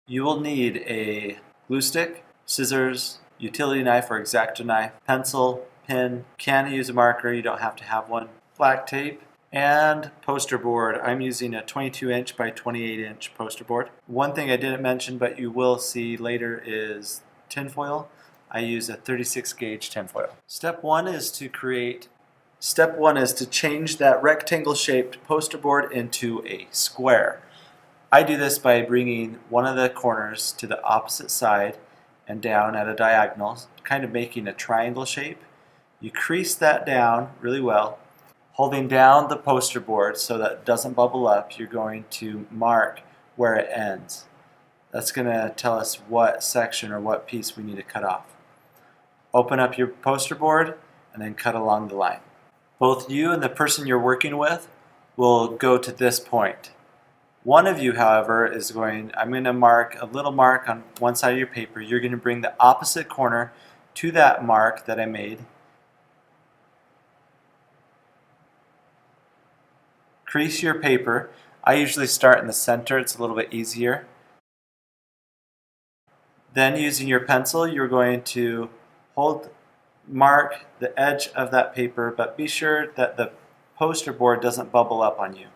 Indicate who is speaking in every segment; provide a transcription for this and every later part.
Speaker 1: You will need a glue stick, scissors, utility knife or X-Acto knife, pencil, pen, can use a marker, you don't have to have one, black tape, and poster board. I'm using a 22-inch by 28-inch poster board. One thing I didn't mention but you will see later is tinfoil. I use a 36 gauge tinfoil. Step one is to change that rectangle shaped poster board into a square. I do this by bringing one of the corners to the opposite side and down at a diagonal, kind of making a triangle shape. You crease that down really well. Holding down the poster board so that it doesn't bubble up, you're going to mark where it ends. That's going to tell us what section or what piece we need to cut off. Open up your poster board and then cut along the line. Both you and the person you're working with will go to this point. One of you, however, I'm going to mark a little mark on one side of your paper. You're going to bring the opposite corner to that mark that I made. Crease your paper. I usually start in the center, it's a little bit easier. Then using your pencil, you're going to mark the edge of that paper, but be sure that the poster board doesn't bubble up on you.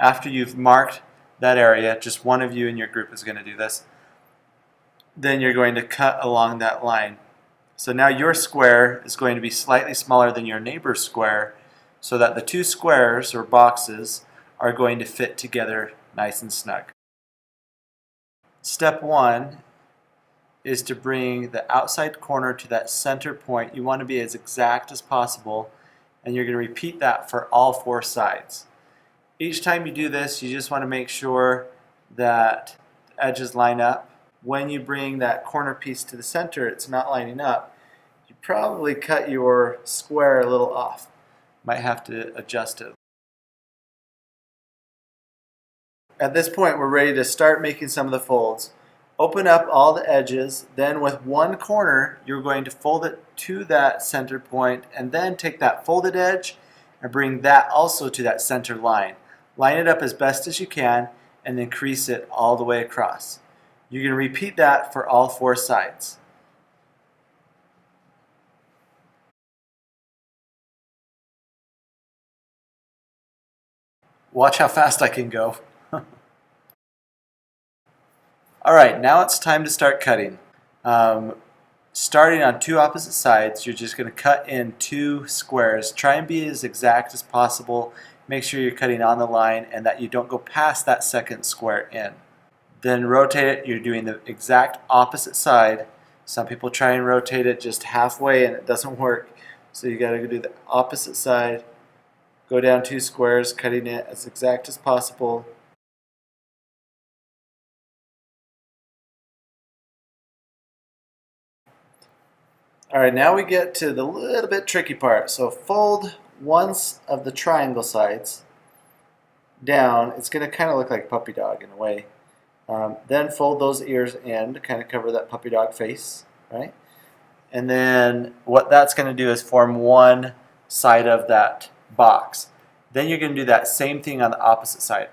Speaker 1: After you've marked that area, just one of you in your group is going to do this, then you're going to cut along that line. So now your square is going to be slightly smaller than your neighbor's square so that the two squares or boxes are going to fit together nice and snug. Step one is to bring the outside corner to that center point. You want to be as exact as possible, and you're going to repeat that for all four sides. Each time you do this, you just want to make sure that the edges line up. When you bring that corner piece to the center, it's not lining up. You probably cut your square a little off. Might have to adjust it. At this point, we're ready to start making some of the folds. Open up all the edges, then with one corner, you're going to fold it to that center point, and then take that folded edge and bring that also to that center line. Line it up as best as you can, and then crease it all the way across. You're going to repeat that for all four sides. Watch how fast I can go. Alright, now it's time to start cutting. Starting on two opposite sides, you're just going to cut in two squares. Try and be as exact as possible. Make sure you're cutting on the line and that you don't go past that second square in. Then rotate it. You're doing the exact opposite side. Some people try and rotate it just halfway and it doesn't work. So you got to do the opposite side. Go down two squares, cutting it as exact as possible. Alright, now we get to the little bit tricky part. So fold one of the triangle sides down. It's going to kind of look like puppy dog in a way. Then fold those ears in to kind of cover that puppy dog face, right? And then what that's going to do is form one side of that box. Then you're going to do that same thing on the opposite side.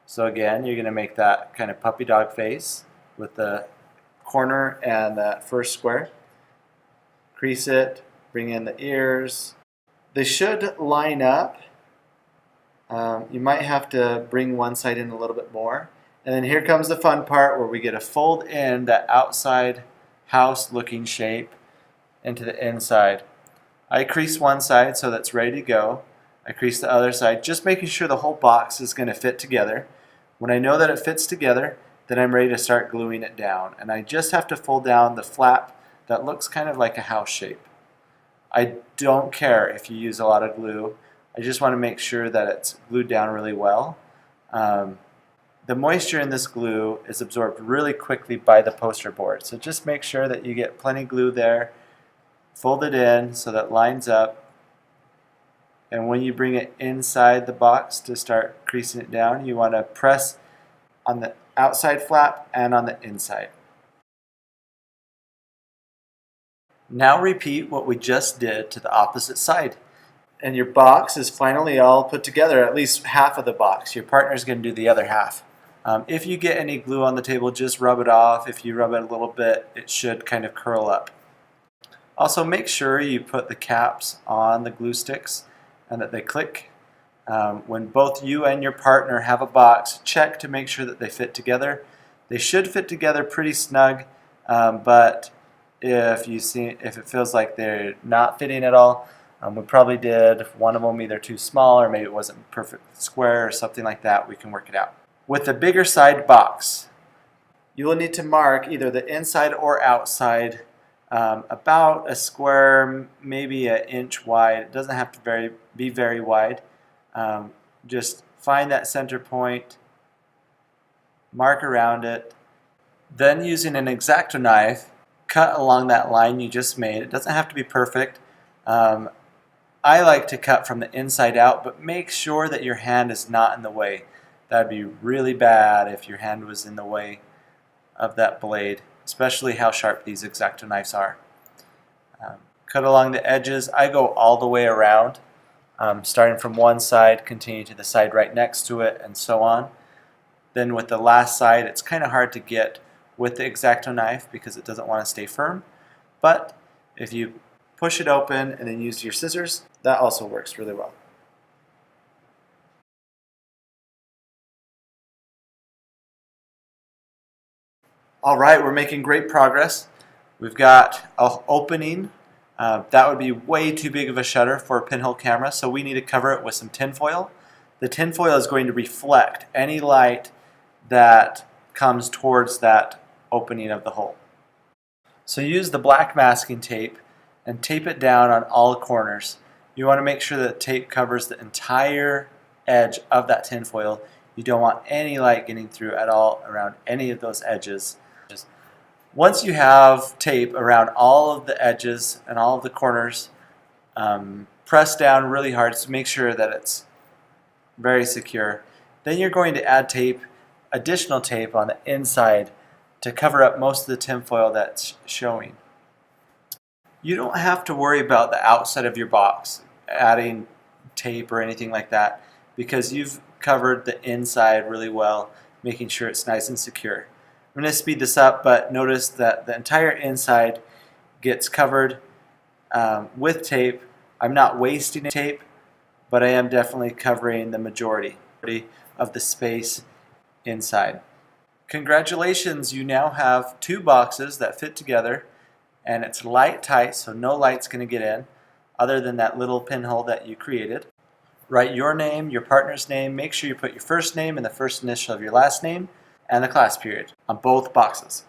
Speaker 1: So again, you're going to make that kind of puppy dog face with the corner and that first square. Crease it, bring in the ears. They should line up. You might have to bring one side in a little bit more. And then here comes the fun part where we get to fold in that outside house looking shape into the inside. I crease one side so that's ready to go. I crease the other side, just making sure the whole box is going to fit together. When I know that it fits together, then I'm ready to start gluing it down. And I just have to fold down the flap that looks kind of like a house shape. I don't care if you use a lot of glue. I just want to make sure that it's glued down really well. The moisture in this glue is absorbed really quickly by the poster board. So just make sure that you get plenty glue there. Fold it in so that it lines up. And when you bring it inside the box to start creasing it down, you want to press on the outside flap and on the inside. Now repeat what we just did to the opposite side. and your box is finally all put together, at least half of the box. Your partner's going to do the other half. If you get any glue on the table, just rub it off. If you rub it a little bit, it should kind of curl up. Also, make sure you put the caps on the glue sticks and that they click. When both you and your partner have a box, check to make sure that they fit together. They should fit together pretty snug, but if it feels like they're not fitting at all, we probably did one of them either too small or maybe it wasn't perfect square or something like that. We can work it out. With the bigger side box, you will need to mark either the inside or outside about a square, maybe an inch wide. It doesn't have to be very wide. Just find that center point, mark around it, then using an X-Acto knife, cut along that line you just made. It doesn't have to be perfect. I like to cut from the inside out, but make sure that your hand is not in the way. That would be really bad if your hand was in the way of that blade, especially how sharp these X-Acto knives are. Cut along the edges. I go all the way around, starting from one side, continue to the side right next to it, and so on. Then with the last side, it's kind of hard to get with the X-Acto knife because it doesn't want to stay firm. But if you push it open and then use your scissors, that also works really well. All right, we're making great progress. We've got an opening. That would be way too big of a shutter for a pinhole camera, so we need to cover it with some tinfoil. The tinfoil is going to reflect any light that comes towards that opening of the hole. So use the black masking tape and tape it down on all corners. You want to make sure that tape covers the entire edge of that tinfoil. You don't want any light getting through at all around any of those edges. Once you have tape around all of the edges and all of the corners, press down really hard to make sure that it's very secure. Then you're going to add tape, additional tape on the inside to cover up most of the tinfoil that's showing. You don't have to worry about the outside of your box, adding tape or anything like that, because you've covered the inside really well, making sure it's nice and secure. I'm going to speed this up, but notice that the entire inside gets covered with tape. I'm not wasting tape, but I am definitely covering the majority of the space inside. Congratulations, you now have two boxes that fit together, and it's light tight, so no light's going to get in other than that little pinhole that you created. Write your name, your partner's name, make sure you put your first name and the first initial of your last name, and the class period on both boxes.